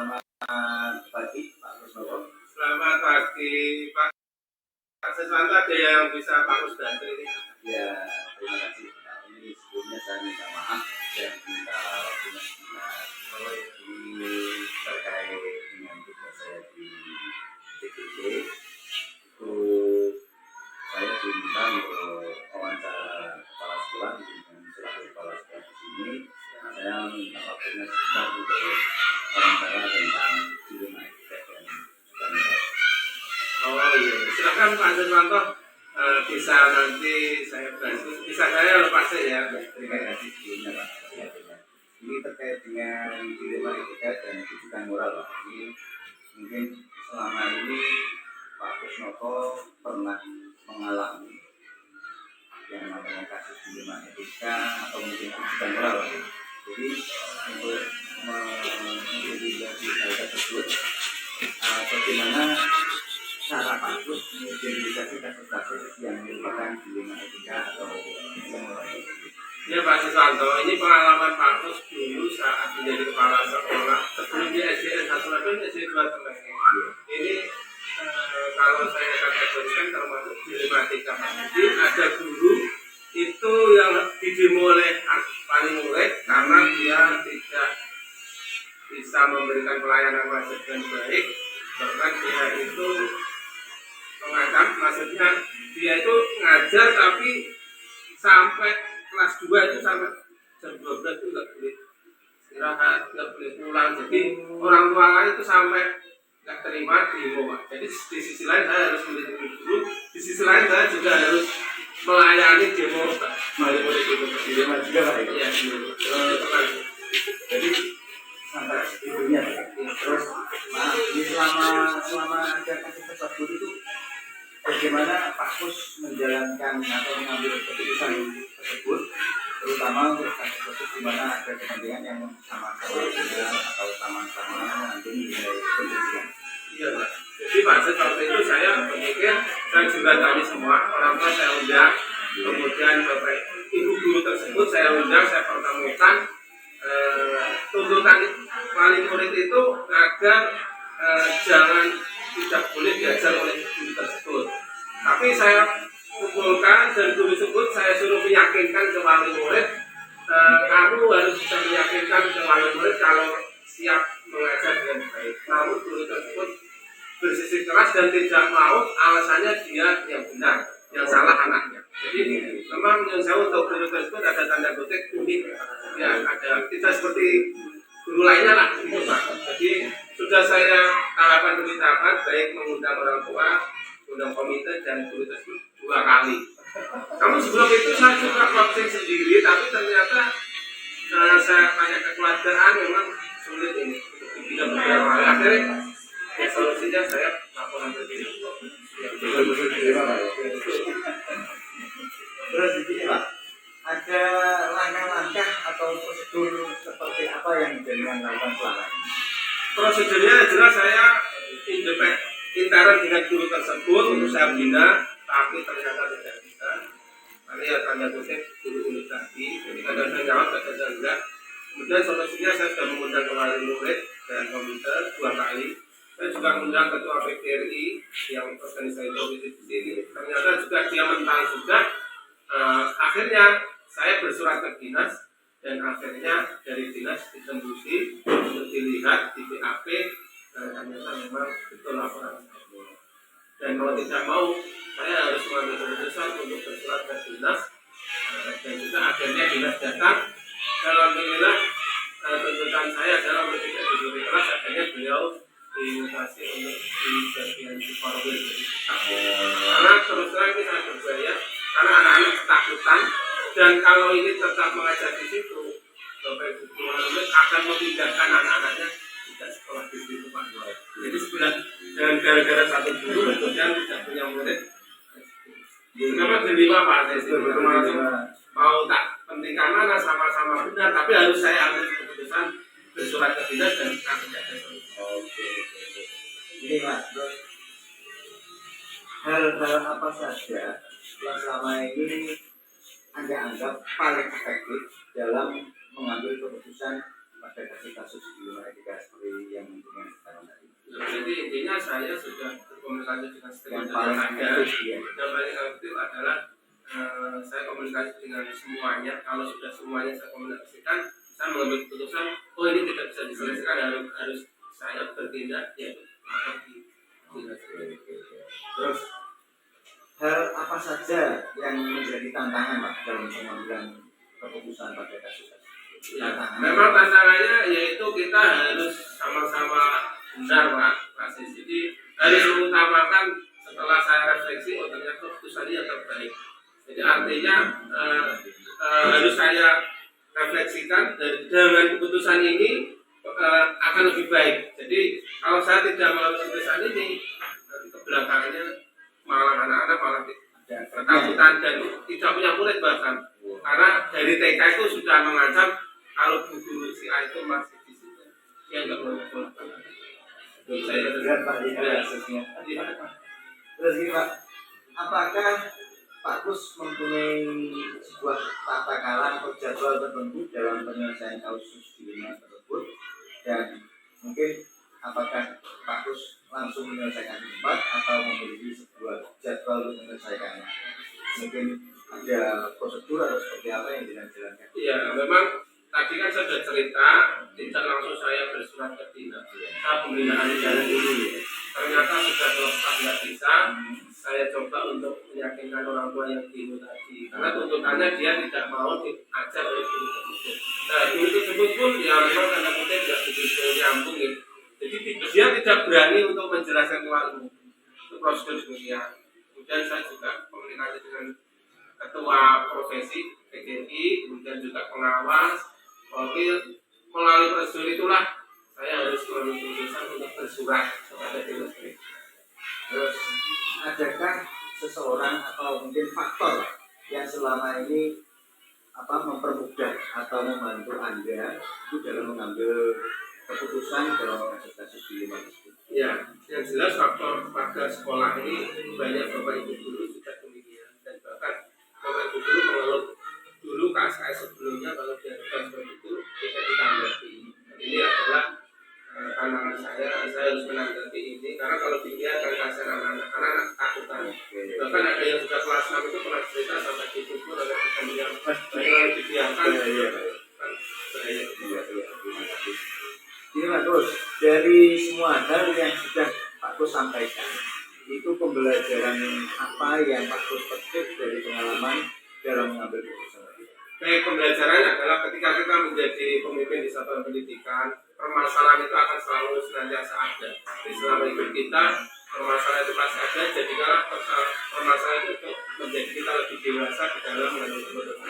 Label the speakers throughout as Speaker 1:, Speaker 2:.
Speaker 1: Selamat pagi Pak Kusnoko.
Speaker 2: Selamat pagi Pak. Sesuatu ada yang bisa Pak Kus bantu ini?
Speaker 1: Ya, terima kasih. Ini sebelumnya saya minta maaf dan minta waktunya sebentar. Ini terkait dengan tugas saya di DPD. Itu saya diminta untuk wawancara kepala sekolah dengan selaku kepala sekolah di sini. Saya minta waktunya sebentar untuk wawancara tentang dilema etika dan standar.
Speaker 2: Oh iya, silakan Pak Siswanto, bisa nanti saya bantu. Bisa saya lepas ya.
Speaker 1: Terima kasih sebelumnya Pak. Ini terkait dengan dilema etika dan kejutan moral Pak. Ini mungkin selama ini Pak Kusnoko pernah mengalami yang namanya kasus dilema etika atau mungkin kejutan moral Pak. Jadi untuk mengidentifikasi hal tersebut, bagaimana cara Pak Kus mengidentifikasi kasus-kasus yang merupakan dilema etika atau kejutan moral?
Speaker 2: Ya Pak Siswanto, ini pengalaman Pak Kus dulu saat menjadi kepala sekolah sebelum di SDN 1 level SDN 2 Tengah. Ini kalau saya kategorikan termasuk dilematika. Jadi ada guru itu yang didemo oleh paling murid karena dia tidak bisa memberikan pelayanan masuk dengan baik, bahkan dia itu mengancam, maksudnya dia itu ngajar tapi sampai kelas 2 itu sampai jam 12 itu nggak boleh istirahat, nggak boleh pulang. Jadi orang tua itu sampai nggak terima demo Pak. Jadi di sisi lain saya harus melindungi guru, di sisi lain saya juga harus melayani demo
Speaker 1: Dilema juga Pak.
Speaker 2: ya.
Speaker 1: Jadi sampai segitunya Pak. Terus maaf, ini selama ada kasus tersebut itu bagaimana Pak Kus menjalankan atau mengambil keputusan tersebut, terutama untuk kasus-kasus di mana ada kepentingan yang sama-sama benar atau sama-sama mengandung nilai kebencian.
Speaker 2: Iya Pak. Jadi Pak seperti itu saya berpikir dan juga tadi semua orang tua saya undang, kemudian Bapak Ibu guru tersebut saya undang, saya pertemukan tuntutan paling murid itu agar jangan tidak boleh diajar oleh guru tersebut. Tapi saya kumpulkan dan guru tersebut saya suruh meyakinkan ke wali murid, kamu harus bisa meyakinkan ke wali murid kalau siap mengajar dengan baik. Namun guru tersebut bersisi keras dan tidak mau, alasannya dia yang benar, yang salah anaknya. Jadi memang yang saya untuk guru tersebut ada tanda kutip unik, ya ada tidak seperti guru lainnya lah gitu Pak. Jadi sudah saya tahapan demi tahapan, baik mengundang orang tua, undang komite dan guru tersebut 2 kali. Namun sebelum itu saya juga coaching sendiri, tapi ternyata saya tanya kekeluargaan memang sulit ini untuk dibina beberapa hal. Akhirnya ya, solusinya saya laporan ke sini.
Speaker 1: Terus di sini Pak, ada langkah-langkah atau prosedur seperti apa yang dengan lakukan selama ini?
Speaker 2: Prosedurnya jelas saya intern dengan guru tersebut untuk saya bina, tapi ternyata tidak bisa. Karena ya tanda kutip guru ini tadi, jadi kadang saya jawab, kadang enggak. Kemudian solusinya saya sudah mengundang ke wali murid dan komite 2 kali. Saya juga mengundang ketua PGRI yang organisasi politik di sini. Ternyata juga dia mental juga. Akhirnya saya bersurat ke dinas dan akhirnya dari dinas ditembusi untuk dilihat di BAP. Ternyata memang betul laporan saya. Dan kalau tidak mau, saya harus mengambil keputusan untuk bersurat ke dinas. Dan juga akhirnya dinas datang. Alhamdulillah tuntutan saya adalah untuk tidak diberi kelas, akhirnya beliau dimutasi untuk di bagian supervil. Karena terus terang ini sangat berbahaya, karena anak-anak ketakutan, dan kalau ini tetap mengajar di situ, Bapak Ibu guru akan memindahkan anak-anaknya tidak sekolah di situ Pak. Jadi sebenarnya dengan gara-gara satu guru kemudian tidak punya murid. Kenapa dilema Pak? Mau tak pentingkan mana sama-sama benar, tapi harus saya ambil keputusan bersurat ke dinas dan akan ada solusi.
Speaker 1: Oke. Ini Pak, hal-hal apa saja yang selama ini Anda anggap paling efektif dalam mengambil keputusan pada kasus-kasus dilema etika seperti yang
Speaker 2: intinya saya sudah berkomunikasi dengan
Speaker 1: Yang
Speaker 2: stakeholder
Speaker 1: paling
Speaker 2: yang ada.
Speaker 1: aktif ya.
Speaker 2: Yang paling aktif adalah saya komunikasi dengan semuanya. Kalau sudah semuanya saya komunikasikan, saya mengambil keputusan, oh ini tidak bisa diselesaikan, harus saya bertindak, ya maka
Speaker 1: Terus hal apa saja yang menjadi tantangan Pak dalam pengambilan keputusan pada kasus ini?
Speaker 2: ya, memang tantangannya yaitu kita harus sama-sama benar Pak Sis. Jadi harus mengutamakan setelah saya refleksi, oh ternyata keputusannya yang terbaik. Jadi artinya harus saya refleksikan dengan keputusan ini akan lebih baik. Jadi kalau saya tidak mengambil keputusan ini, nanti kebelakangannya malah anak-anak malah ketakutan dan tidak punya murid bahkan. Karena dari TK itu sudah mengancam kalau guru si A itu masih di situ, dia nggak boleh pulang. Saya
Speaker 1: berat Pak ya kasusnya. Terus gini Pak, apakah Pak Kus mempunyai sebuah tata cara atau jadwal tertentu dalam penyelesaian kasus dilema tersebut, dan mungkin apakah Pak Kus langsung menyelesaikan cepat atau memiliki sebuah jadwal untuk menyelesaikannya? Mungkin ada prosedur atau seperti apa yang dijalankan?
Speaker 2: Iya, memang tadi kan saya sudah cerita, tidak langsung saya bersurat ke dinas. Saya pembinaan jalan dulu. Ternyata sudah terlepas nggak bisa. Saya coba untuk meyakinkan orang tua yang demo tadi, karena tuntutannya dia tidak mau diajar oleh guru tersebut. Nah, guru tersebut pun ya memang tanda kutip tidak begitu nyambung ya. Jadi dia tidak berani untuk menjelaskan keluar umum. Itu prosedur demikian. Kemudian saya juga komunikasi dengan ketua profesi PGRI, kemudian juga pengawas, wakil. Melalui prosedur itulah saya harus mengambil keputusan untuk bersurat kepada dinas.
Speaker 1: Terus adakah seseorang atau mungkin faktor yang selama ini mempermudah atau membantu Anda itu dalam mengambil keputusan dalam kasus-kasus dilema tersebut?
Speaker 2: Ya, yang jelas faktor pada sekolah ini banyak bapak ibu guru juga demikian, dan bahkan bapak ibu guru mengeluh dulu KSKS sebelumnya kalau diajukan seperti itu tidak ditanggapi. Ini adalah tantangan saya harus menanggapi ini karena kalau dibiarkan kasihan anak-anak karena anak takutan. Bahkan ada yang sudah kelas 6 itu pernah cerita sampai dipukul oleh yang dibiarkan.
Speaker 1: Ini Pak Kus, dari semua hal yang sudah Pak Kus sampaikan, itu pembelajaran apa yang Pak Kus petik dari pengalaman dalam mengambil keputusan tadi?
Speaker 2: Baik, pembelajarannya adalah ketika kita menjadi pemimpin di satuan pendidikan, permasalahan itu akan selalu senantiasa ada. Di selama hidup kita, permasalahan itu pasti ada. Jadi kalau permasalahan itu menjadi kita lebih dewasa di dalam mengambil keputusan.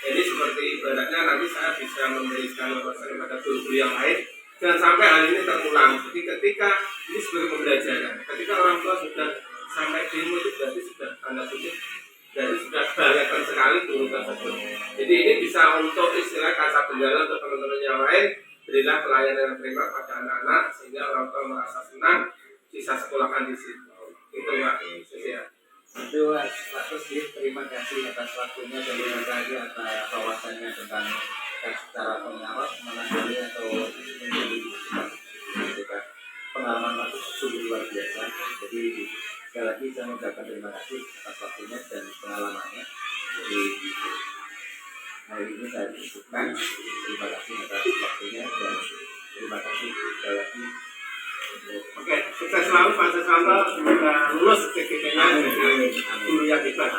Speaker 2: Jadi seperti ibaratnya nanti saya bisa memberikan wawasan kepada guru-guru yang lain. Jangan sampai hal ini terulang. Jadi ketika ini sebagai pembelajaran, ketika orang tua sudah sampai demo itu berarti sudah tanda kutip, jadi sudah kebanyakan sekali guru tersebut. Jadi ini bisa untuk istilah kaca bendera untuk teman-teman yang lain. Berilah pelayanan yang terima pada anak-anak sehingga orang tua merasa senang bisa sekolahkan di situ. Itu Pak. Ya.
Speaker 1: Itu Pak Kus, terima kasih atas waktunya dan terima kasih atas wawasannya tentang cara pengawas, menangani atau menunjukkan pengalaman Pak Kus sungguh luar biasa. Jadi sekali lagi saya mengucapkan terima kasih atas waktunya dan pengalamannya. Jadi hari ini saya cukupkan. Terima kasih atas waktunya dan terima kasih sekali lagi.
Speaker 2: Oke, sukses selalu Pak Susanto, semoga lulus CGP-nya dengan guru yang hebat.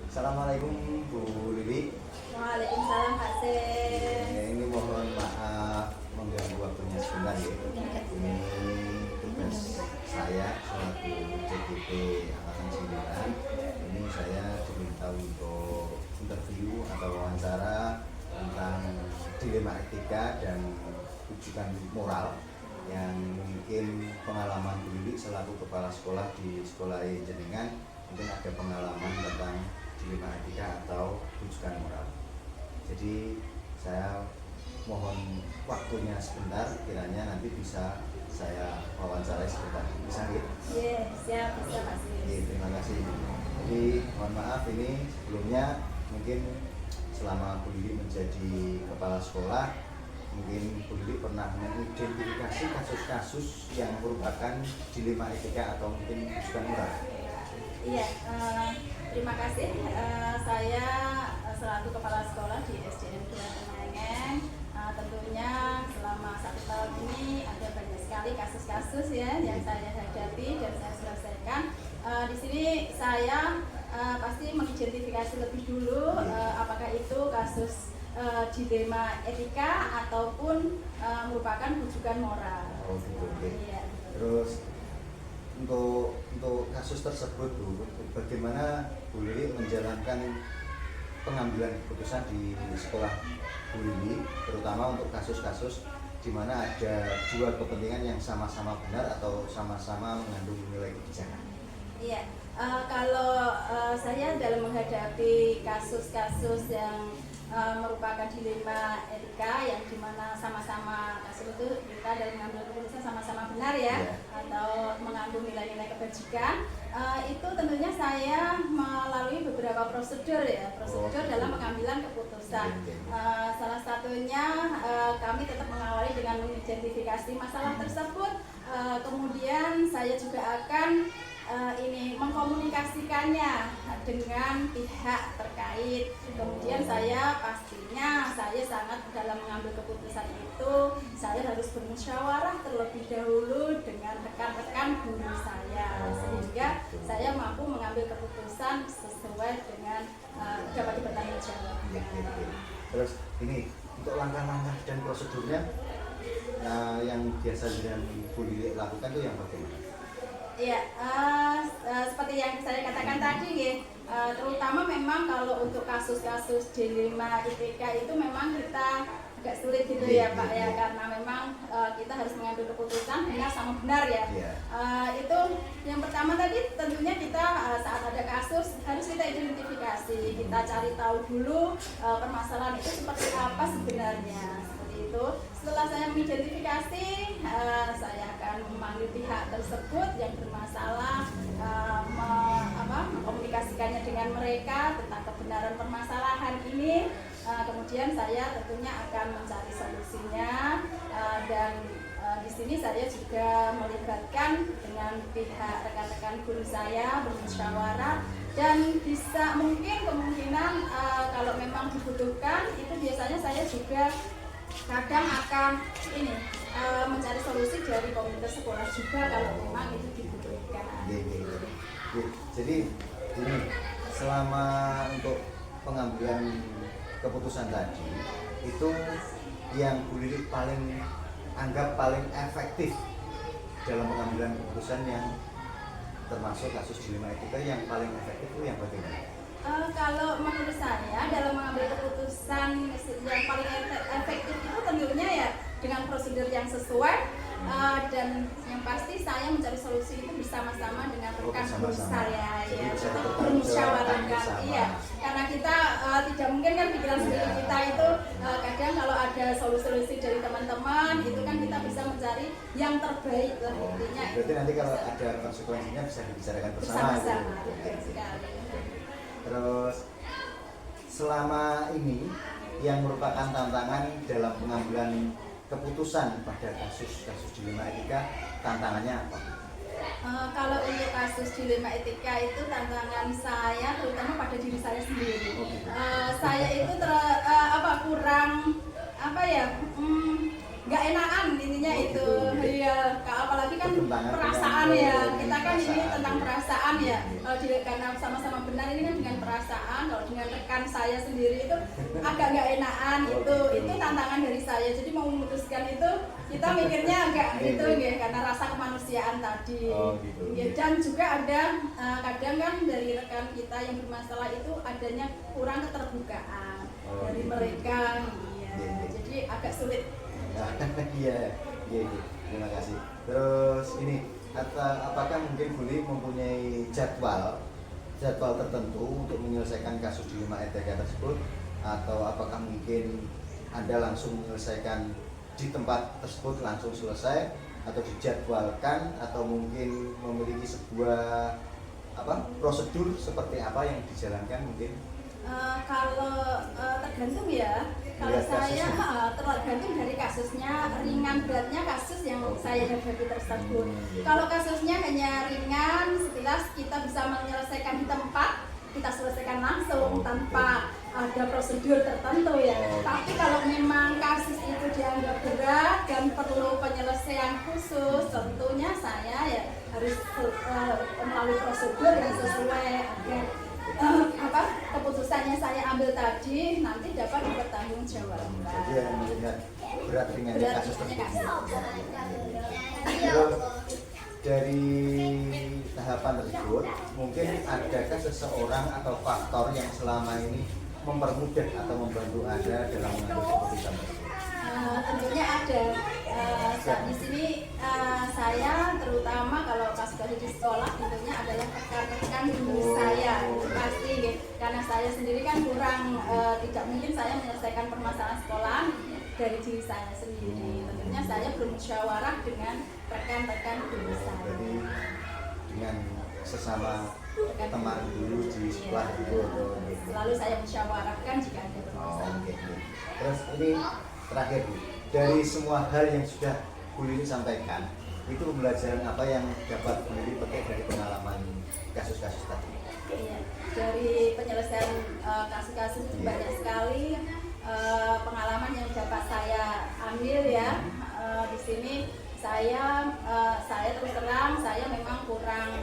Speaker 1: Assalamualaikum Bu Lili.
Speaker 3: Waalaikumsalam Pak Sen.
Speaker 1: Ini mohon maaf mengganggu waktunya sebentar ya. Ini tugas saya selaku CGP Angkatan 9. Ini saya diminta untuk interview atau wawancara tentang dilema etika dan rujukan moral yang mungkin pengalaman Bu Lili selaku kepala sekolah di sekolah jenengan mungkin ada pengalaman tentang dilema etika atau rujukan moral. Jadi saya mohon waktunya sebentar, kiranya nanti bisa saya wawancarai sebentar. Bisa nggih?
Speaker 3: Iya, siap, bisa Pak Sen.
Speaker 1: Terima kasih. Jadi mohon maaf ini sebelumnya mungkin
Speaker 4: selama Bu Lili menjadi kepala sekolah, mungkin Bu Lili pernah mengidentifikasi kasus-kasus yang merupakan dilema etika atau mungkin bukan moral.
Speaker 3: Iya, terima kasih. Saya selaku kepala sekolah di SDN 2 Tenganan, tentunya selama 1 tahun ini ada banyak sekali kasus-kasus ya yang saya hadapi dan saya selesaikan. Di sini saya pasti mengidentifikasi lebih dulu apakah itu kasus dilema etika ataupun merupakan rujukan moral.
Speaker 4: Oh gitu.
Speaker 3: Iya.
Speaker 4: Terus untuk kasus tersebut Bu, bagaimana Bu Lili menjalankan pengambilan keputusan di sekolah Bu Lili, terutama untuk kasus-kasus di mana ada dua kepentingan yang sama-sama benar atau sama-sama mengandung nilai kebijakan.
Speaker 3: Iya, kalau saya dalam menghadapi kasus-kasus yang merupakan dilema etika yang dimana sama-sama kasus itu kita dalam mengambil keputusan sama-sama benar ya, atau mengandung nilai-nilai kebajikan, itu tentunya saya melalui beberapa prosedur ya, dalam pengambilan keputusan. Salah satunya kami tetap mengawali dengan mengidentifikasi masalah tersebut, kemudian saya juga akan mengkomunikasikannya dengan pihak terkait. Kemudian saya pastinya saya sangat dalam mengambil keputusan itu saya harus bermusyawarah terlebih dahulu dengan rekan-rekan guru saya sehingga saya mampu mengambil keputusan sesuai dengan dapat bertanggung jawab.
Speaker 4: Terus ini untuk langkah-langkah dan prosedurnya yang biasa dengan Bu Lili lakukan itu yang bagaimana?
Speaker 3: Ya, seperti yang saya katakan tadi ya, terutama memang kalau untuk kasus-kasus dilema IPK itu memang kita agak sulit gitu ya Pak ya, karena memang kita harus mengambil keputusan benar sama benar ya. Itu yang pertama tadi tentunya kita saat ada kasus harus kita identifikasi, kita cari tahu dulu permasalahan itu seperti apa sebenarnya. Itu setelah saya mengidentifikasi, saya akan memanggil pihak tersebut yang bermasalah, mengkomunikasikannya dengan mereka tentang kebenaran permasalahan ini. Kemudian saya tentunya akan mencari solusinya, dan di sini saya juga melibatkan dengan pihak rekan-rekan guru saya bermusyawarah, dan bisa mungkin kemungkinan kalau memang dibutuhkan itu biasanya saya juga kadang akan mencari solusi dari komunitas sekolah juga kalau memang itu dibutuhkan.
Speaker 4: Jadi ini selama untuk pengambilan keputusan tadi itu yang Bu Lili anggap paling efektif dalam pengambilan keputusan yang termasuk kasus dilema etika yang paling efektif itu yang bagaimana?
Speaker 3: Kalau menurut saya dalam mengambil keputusan yang paling efektif itu tentunya ya dengan prosedur yang sesuai, dan yang pasti saya mencari solusi itu bersama-sama dengan rekan guru saya ya, bermusyawarahkan. Iya, karena kita tidak mungkin kan pikiran sendiri kita itu kadang kalau ada solusi-solusi dari teman-teman itu kan kita bisa mencari yang terbaik lah intinya.
Speaker 4: Berarti nanti kalau ada konsekuensinya bisa dibicarakan bersama.
Speaker 3: Sekali.
Speaker 4: Terus selama ini yang merupakan tantangan dalam pengambilan keputusan pada kasus-kasus dilema etika, tantangannya apa?
Speaker 3: Kalau untuk kasus dilema etika itu tantangan saya terutama pada diri saya sendiri. Saya itu kurang nggak enakan intinya itu ya, apalagi kan perasaan ya, kita kan ini tentang perasaan ya, karena sama-sama benar ini kan dengan perasaan. Kalau dengan rekan saya sendiri itu agak nggak enakan, itu tantangan dari saya. Jadi mau memutuskan itu kita mikirnya agak gitu ya, karena rasa kemanusiaan tadi. Dan juga ada kadang kan dari rekan kita yang bermasalah itu adanya kurang keterbukaan dari mereka, jadi agak sulit.
Speaker 4: Iya, terima kasih. Terus ini, apakah mungkin Bu Lili mempunyai jadwal tertentu untuk menyelesaikan kasus dilema etika tersebut, atau apakah mungkin Anda langsung menyelesaikan di tempat tersebut langsung selesai, atau dijadwalkan, atau mungkin memiliki sebuah prosedur seperti apa yang dijalankan mungkin?
Speaker 3: Kalau tergantung ya. Kalau
Speaker 4: Lihat
Speaker 3: saya
Speaker 4: kasusnya.
Speaker 3: tergantung dari kasusnya, ringan beratnya kasus yang saya hadapi tersebut. Kalau kasusnya hanya ringan, sekilas kita bisa menyelesaikan di tempat, kita selesaikan langsung tanpa ada prosedur tertentu ya. Tapi kalau memang kasus itu dianggap berat dan perlu penyelesaian khusus, tentunya saya ya harus melalui prosedur yang sesuai agar keputusannya saya ambil tadi nanti dapat dipertanggungjawabkan.
Speaker 4: Jadi yang melihat berat ringannya
Speaker 3: Berat
Speaker 4: kasus
Speaker 3: ringannya
Speaker 4: tersebut.
Speaker 3: kasus.
Speaker 4: Terus dari tahapan tersebut, mungkin adakah seseorang atau faktor yang selama ini mempermudah atau membantu Anda dalam mengambil keputusan tersebut?
Speaker 3: Tentunya ada. Saat di sini saya terutama kalau kasus-kasus di sekolah tentunya adalah rekan-rekan guru saya, itu pasti gitu. Karena saya sendiri kan kurang tidak mungkin saya menyelesaikan permasalahan sekolah dari diri saya sendiri. Tentunya saya bermusyawarah dengan rekan-rekan guru saya.
Speaker 4: Jadi dengan sesama teman dulu di sekolah itu atau gitu.
Speaker 3: Selalu saya musyawarahkan jika ada permasalahan.
Speaker 4: Oke. Terus ini terakhir Bu, dari semua hal yang sudah Bu Lili sampaikan, itu pembelajaran apa yang dapat Bu Lili petik dari pengalaman kasus-kasus tadi?
Speaker 3: Iya, dari penyelesaian kasus-kasus itu banyak sekali pengalaman yang dapat saya ambil ya. Di sini saya terus terang saya memang kurang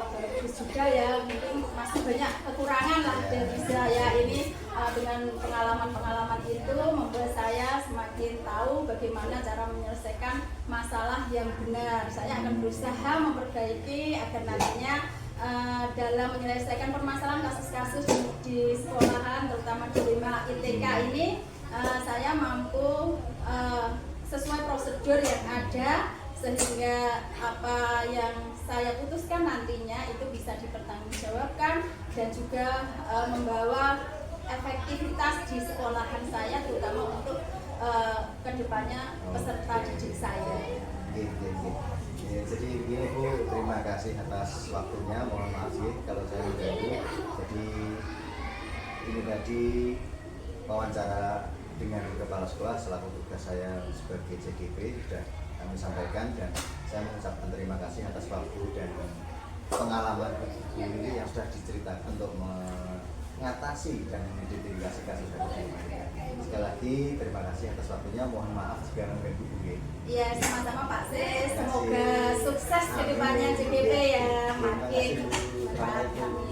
Speaker 3: bagus juga ya, mungkin masih banyak kekurangan lah dari saya ini. Dengan pengalaman-pengalaman itu membuat saya semakin tahu bagaimana cara menyelesaikan masalah yang benar. Saya akan berusaha memperbaiki agar nantinya dalam menyelesaikan permasalahan kasus-kasus di sekolahan, terutama di 5 ITK ini, saya mampu sesuai prosedur yang ada sehingga apa yang saya putuskan nantinya itu bisa dipertanggungjawabkan dan juga membawa efektivitas di sekolahan saya, terutama untuk kedepannya peserta didik saya.
Speaker 4: Gitu. Ya, jadi begini Bu, terima kasih atas waktunya. Mohon maaf sih kalau saya mengganggu. Jadi ini tadi wawancara dengan kepala sekolah selaku tugas saya sebagai CGP sudah kami sampaikan, dan saya mengucapkan terima kasih atas waktu dan pengalaman Bu Lili yang sudah diceritakan untuk mengatasi dan mengidentifikasi kasus-kasus ini. Sekali lagi terima kasih atas waktunya. Mohon maaf jika mengganggu Bu Lili.
Speaker 3: Iya, sama-sama Pak Sis. Semoga sukses ke depannya CGP ya, makin
Speaker 4: Terima kasih, Bu.
Speaker 3: bermanfaat.